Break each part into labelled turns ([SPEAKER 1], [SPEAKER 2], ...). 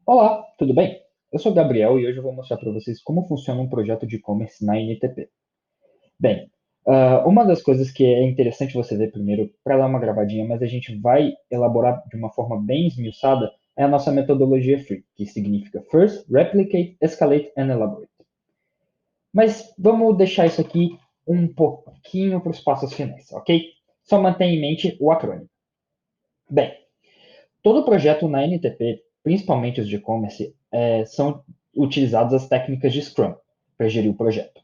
[SPEAKER 1] Olá, tudo bem? Eu sou o Gabriel e hoje eu vou mostrar para vocês como funciona um projeto de e-commerce na NTP. Bem, uma das coisas que é interessante você ver primeiro, para dar uma gravadinha, mas a gente vai elaborar de uma forma bem esmiuçada, é a nossa metodologia FREE, que significa First, Replicate, Escalate and Elaborate. Mas vamos deixar isso aqui um pouquinho para os passos finais, ok? Só mantenha em mente o acrônimo. Bem, todo projeto na NTP, principalmente os de e-commerce, são utilizadas as técnicas de Scrum para gerir o projeto.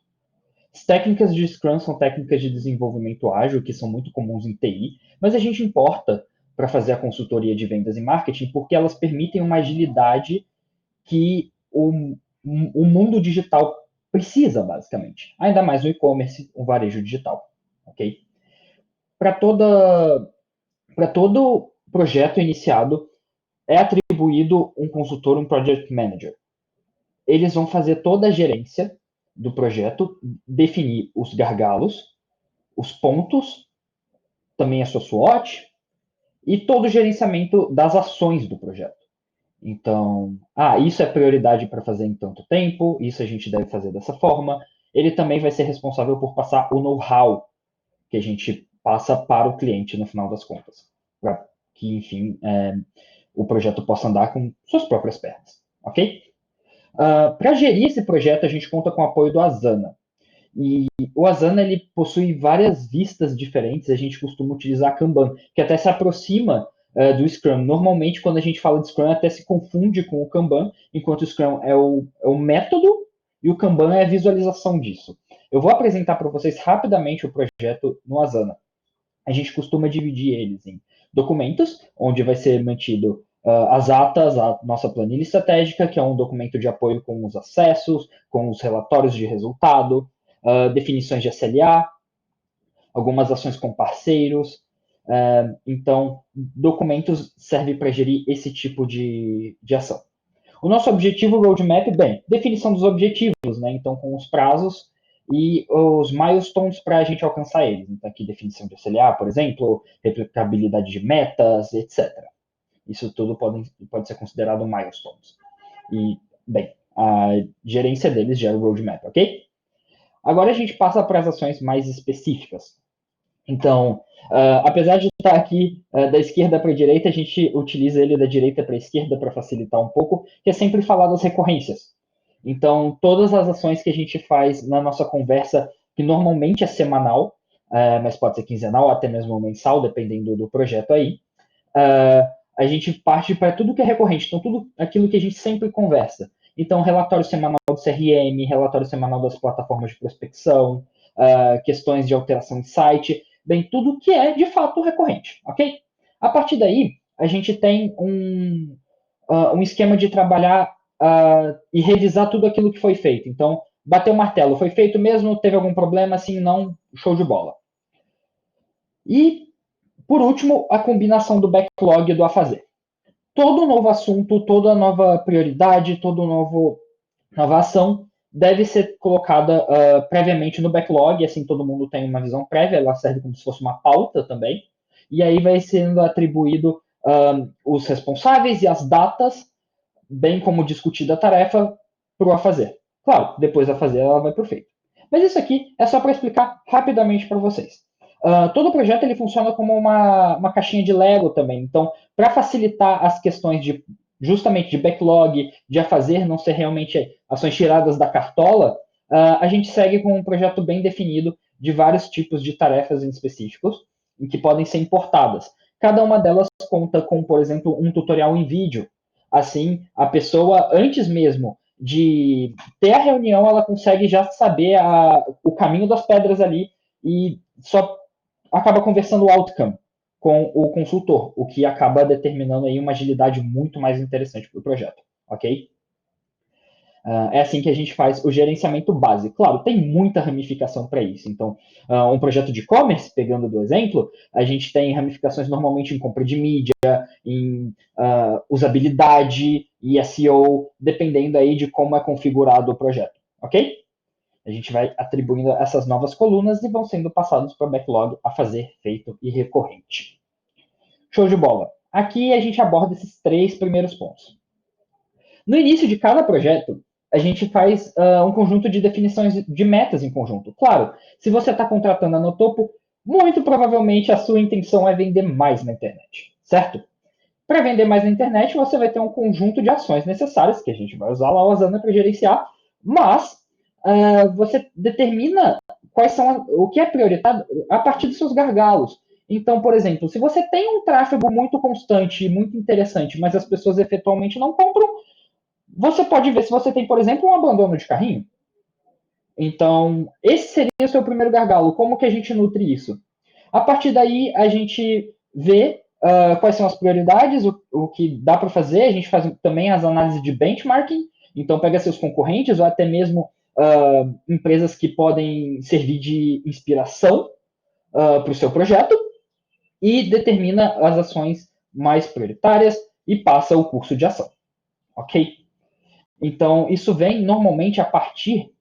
[SPEAKER 1] As técnicas de Scrum são técnicas de desenvolvimento ágil que são muito comuns em TI, mas a gente importa para fazer a consultoria de vendas e marketing porque elas permitem uma agilidade que o mundo digital precisa, basicamente. Ainda mais no e-commerce, o varejo digital. Ok? Para todo projeto iniciado, é atribuído um consultor, um project manager. Eles vão fazer toda a gerência do projeto, definir os gargalos, os pontos, também a sua SWOT e todo o gerenciamento das ações do projeto. Então, isso é prioridade para fazer em tanto tempo, isso a gente deve fazer dessa forma. Ele também vai ser responsável por passar o know-how que a gente passa para o cliente no final das contas, para que, enfim, o projeto possa andar com suas próprias pernas, ok? Para gerir esse projeto, a gente conta com o apoio do Asana. E o Asana ele possui várias vistas diferentes, a gente costuma utilizar Kanban, que até se aproxima do Scrum. Normalmente, quando a gente fala de Scrum, até se confunde com o Kanban, enquanto o Scrum é o método e o Kanban é a visualização disso. Eu vou apresentar para vocês rapidamente o projeto no Asana. A gente costuma dividir eles em documentos, onde vai ser mantido as atas, a nossa planilha estratégica, que é um documento de apoio com os acessos, com os relatórios de resultado, definições de SLA, algumas ações com parceiros. Então, documentos servem para gerir esse tipo de ação. O nosso objetivo roadmap, bem, definição dos objetivos, né? Então, com os prazos e os milestones para a gente alcançar eles. Então, aqui, definição de SLA, por exemplo, replicabilidade de metas, etc. Isso tudo pode ser considerado milestones. E, bem, a gerência deles gera o roadmap, ok? Agora a gente passa para as ações mais específicas. Então, apesar de estar aqui da esquerda para a direita, a gente utiliza ele da direita para a esquerda para facilitar um pouco, que é sempre falar das recorrências. Então, todas as ações que a gente faz na nossa conversa, que normalmente é semanal, mas pode ser quinzenal, até mesmo mensal, dependendo do projeto aí, a gente parte para tudo que é recorrente, então tudo aquilo que a gente sempre conversa. Então, relatório semanal do CRM, relatório semanal das plataformas de prospecção, questões de alteração de site, bem, tudo que é de fato recorrente, ok? A partir daí, a gente tem um esquema de trabalhar e revisar tudo aquilo que foi feito. Então, bateu o martelo, foi feito mesmo, teve algum problema, assim, não, show de bola. E, por último, a combinação do backlog e do a fazer. Todo novo assunto, toda nova prioridade, toda nova ação deve ser colocada previamente no backlog, assim todo mundo tem uma visão prévia, ela serve como se fosse uma pauta também, e aí vai sendo atribuído os responsáveis e as datas, bem como discutida a tarefa, para o a fazer. Claro, depois a fazer ela vai para o feito. Mas isso aqui é só para explicar rapidamente para vocês. Todo projeto ele funciona como uma caixinha de Lego também. Então, para facilitar as questões de justamente de backlog, de a fazer não ser realmente ações tiradas da cartola, a gente segue com um projeto bem definido de vários tipos de tarefas em específicos em que podem ser importadas. Cada uma delas conta com, por exemplo, um tutorial em vídeo. Assim, a pessoa, antes mesmo de ter a reunião, ela consegue já saber o caminho das pedras ali e só acaba conversando o outcome com o consultor, o que acaba determinando aí uma agilidade muito mais interessante para o projeto, ok? É assim que a gente faz o gerenciamento base. Claro, tem muita ramificação para isso. Então, um projeto de e-commerce, pegando do exemplo, a gente tem ramificações normalmente em compra de mídia, em usabilidade e SEO, dependendo aí de como é configurado o projeto, ok? A gente vai atribuindo essas novas colunas e vão sendo passados para o backlog a fazer, feito e recorrente. Show de bola. Aqui a gente aborda esses três primeiros pontos. No início de cada projeto, a gente faz um conjunto de definições de metas em conjunto. Claro, se você está contratando a no topo, muito provavelmente a sua intenção é vender mais na internet, certo? Para vender mais na internet, você vai ter um conjunto de ações necessárias, que a gente vai usar lá o Asana para gerenciar, mas você determina quais são o que é prioritário a partir dos seus gargalos. Então, por exemplo, se você tem um tráfego muito constante e muito interessante, mas as pessoas efetualmente não compram, você pode ver se você tem, por exemplo, um abandono de carrinho. Então, esse seria o seu primeiro gargalo. Como que a gente nutre isso? A partir daí, a gente vê quais são as prioridades, o que dá para fazer. A gente faz também as análises de benchmarking. Então, pega seus concorrentes ou até mesmo empresas que podem servir de inspiração para o seu projeto e determina as ações mais prioritárias e passa o curso de ação. Ok? Então, isso vem normalmente a partir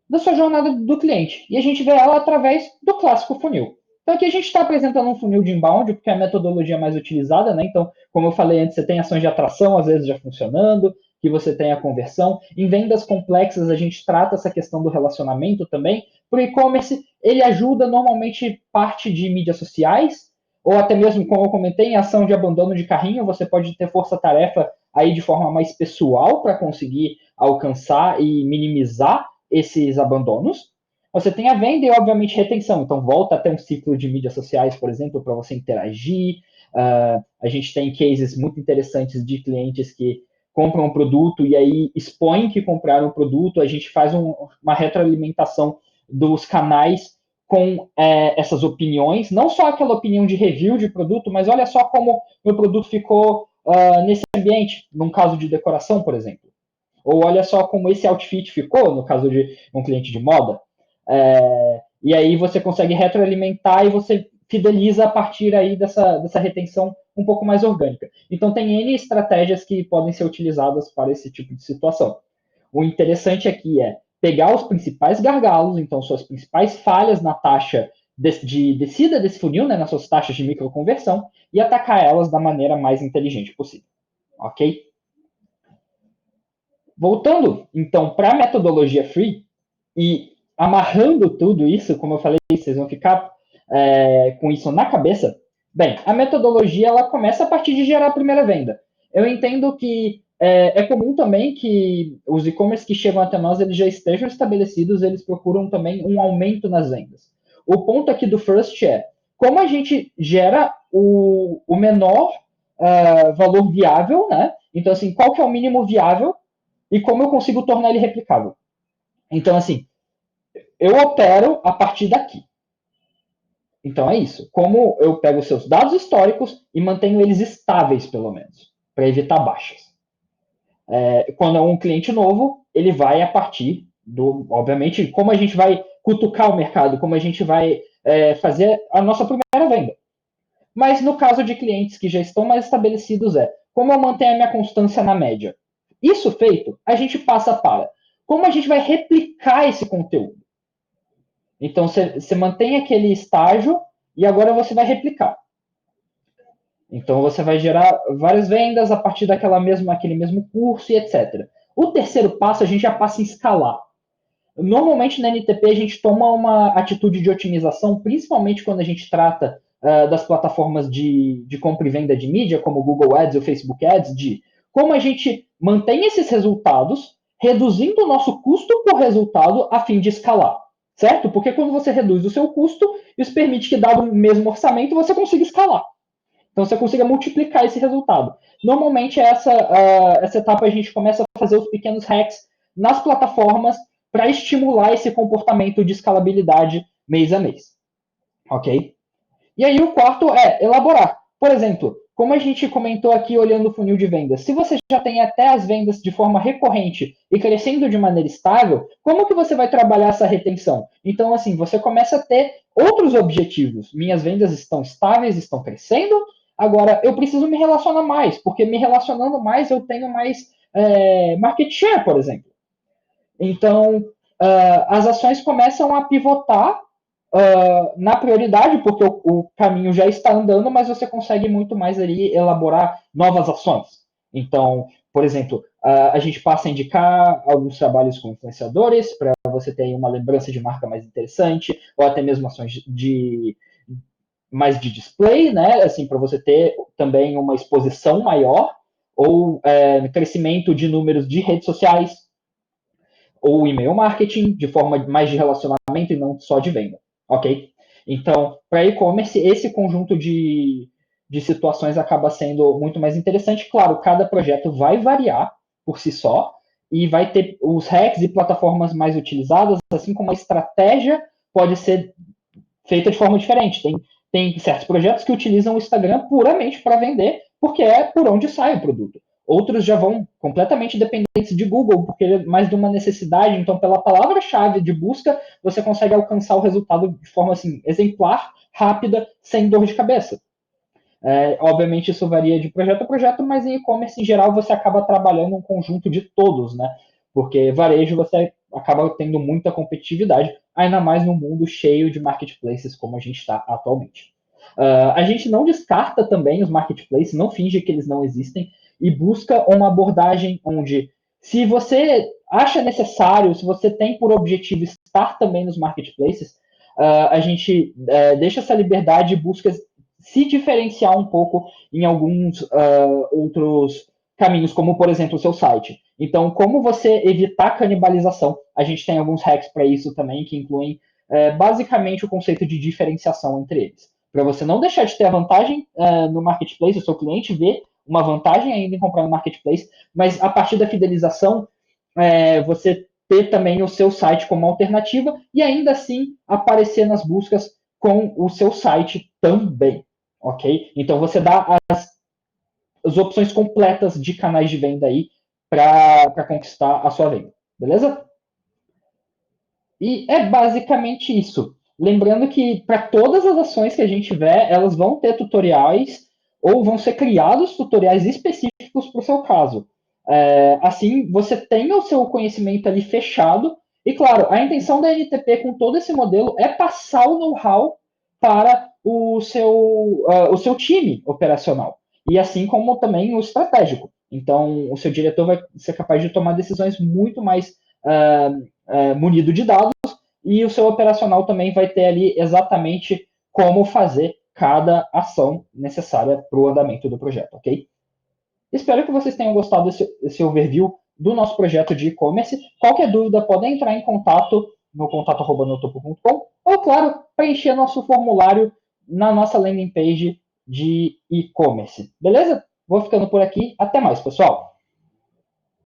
[SPEAKER 1] da sua jornada do cliente. E a gente vê ela através do clássico funil. Então aqui a gente está apresentando um funil de inbound, porque é a metodologia mais utilizada, né? Então, como eu falei antes, você tem ações de atração, às vezes já funcionando, que você tem a conversão. Em vendas complexas, a gente trata essa questão do relacionamento também. Para o e-commerce, ele ajuda normalmente parte de mídias sociais, ou até mesmo, como eu comentei, em ação de abandono de carrinho, você pode ter força-tarefa aí de forma mais pessoal para conseguir alcançar e minimizar esses abandonos. Você tem a venda e, obviamente, retenção. Então, volta até um ciclo de mídias sociais, por exemplo, para você interagir. A gente tem cases muito interessantes de clientes que compram um produto e aí expõem que compraram o produto. A gente faz uma retroalimentação dos canais com essas opiniões, não só aquela opinião de review de produto, mas olha só como meu produto ficou nesse ambiente, num caso de decoração, por exemplo. Ou olha só como esse outfit ficou, no caso de um cliente de moda. E aí você consegue retroalimentar e você fideliza a partir aí dessa retenção um pouco mais orgânica. Então tem N estratégias que podem ser utilizadas para esse tipo de situação. O interessante aqui é pegar os principais gargalos, então suas principais falhas na taxa de descida desse funil, né, nas suas taxas de microconversão, e atacar elas da maneira mais inteligente possível. Ok? Voltando, então, para a metodologia free e amarrando tudo isso, como eu falei, vocês vão ficar com isso na cabeça. Bem, a metodologia ela começa a partir de gerar a primeira venda. Eu entendo que é comum também que os e-commerce que chegam até nós eles já estejam estabelecidos, eles procuram também um aumento nas vendas. O ponto aqui do First é como a gente gera o menor valor viável, né? Então, assim, qual que é o mínimo viável e como eu consigo tornar ele replicável. Então, assim, eu opero a partir daqui. Então é isso. Como eu pego os seus dados históricos e mantenho eles estáveis, pelo menos, para evitar baixas. Quando é um cliente novo, ele vai a partir do, obviamente, como a gente vai cutucar o mercado, como a gente vai fazer a nossa primeira venda. Mas no caso de clientes que já estão mais estabelecidos, como eu mantenho a minha constância na média. Isso feito, a gente passa para como a gente vai replicar esse conteúdo. Então, você mantém aquele estágio e agora você vai replicar. Então, você vai gerar várias vendas a partir aquele mesmo curso e etc. O terceiro passo, a gente já passa em escalar. Normalmente, na NTP, a gente toma uma atitude de otimização, principalmente quando a gente trata das plataformas de compra e venda de mídia, como o Google Ads e o Facebook Ads, de como a gente mantém esses resultados, reduzindo o nosso custo por resultado a fim de escalar. Certo? Porque quando você reduz o seu custo, isso permite que, dado o mesmo orçamento, você consiga escalar. Então, você consiga multiplicar esse resultado. Normalmente, essa etapa a gente começa a fazer os pequenos hacks nas plataformas para estimular esse comportamento de escalabilidade mês a mês. Ok? E aí o quarto é elaborar. Por exemplo, como a gente comentou aqui olhando o funil de vendas, se você já tem até as vendas de forma recorrente e crescendo de maneira estável, como que você vai trabalhar essa retenção? Então, assim, você começa a ter outros objetivos. Minhas vendas estão estáveis, estão crescendo, agora eu preciso me relacionar mais, porque me relacionando mais eu tenho mais market share, por exemplo. Então, as ações começam a pivotar na prioridade, porque o caminho já está andando, mas você consegue muito mais ali elaborar novas ações. Então, por exemplo, a gente passa a indicar alguns trabalhos com influenciadores para você ter uma lembrança de marca mais interessante, ou até mesmo ações mais de display, né? Assim, para você ter também uma exposição maior, ou crescimento de números de redes sociais, ou e-mail marketing, de forma mais de relacionamento e não só de venda, ok? Então, para e-commerce, esse conjunto de situações acaba sendo muito mais interessante. Claro, cada projeto vai variar por si só, e vai ter os hacks e plataformas mais utilizadas, assim como a estratégia pode ser feita de forma diferente. Tem certos projetos que utilizam o Instagram puramente para vender, porque é por onde sai o produto. Outros já vão completamente dependentes de Google, porque é mais de uma necessidade. Então, pela palavra-chave de busca, você consegue alcançar o resultado de forma assim, exemplar, rápida, sem dor de cabeça. Obviamente, isso varia de projeto a projeto, mas em e-commerce, em geral, você acaba trabalhando um conjunto de todos, né? Porque varejo você acaba tendo muita competitividade, ainda mais no mundo cheio de marketplaces como a gente está atualmente. A gente não descarta também os marketplaces, não finge que eles não existem, e busca uma abordagem onde, se você acha necessário, se você tem por objetivo estar também nos marketplaces, a gente deixa essa liberdade e busca se diferenciar um pouco em alguns outros caminhos, como por exemplo o seu site. Então, como você evitar canibalização? A gente tem alguns hacks para isso também, que incluem basicamente o conceito de diferenciação entre eles. Para você não deixar de ter a vantagem no marketplace, o seu cliente vê uma vantagem ainda em comprar no marketplace, mas a partir da fidelização, você ter também o seu site como alternativa e ainda assim aparecer nas buscas com o seu site também, ok? Então você dá as opções completas de canais de venda aí para conquistar a sua venda, beleza? E é basicamente isso. Lembrando que para todas as ações que a gente tiver, elas vão ter tutoriais ou vão ser criados tutoriais específicos para o seu caso. Assim, você tem o seu conhecimento ali fechado. E claro, a intenção da NTP com todo esse modelo é passar o know-how para o seu time operacional. E assim como também o estratégico. Então, o seu diretor vai ser capaz de tomar decisões muito mais munido de dados, e o seu operacional também vai ter ali exatamente como fazer cada ação necessária para o andamento do projeto, ok? Espero que vocês tenham gostado desse overview do nosso projeto de e-commerce. Qualquer dúvida, podem entrar em contato no contato@notopo.com ou, claro, preencher nosso formulário na nossa landing page de e-commerce. Beleza? Vou ficando por aqui. Até mais, pessoal!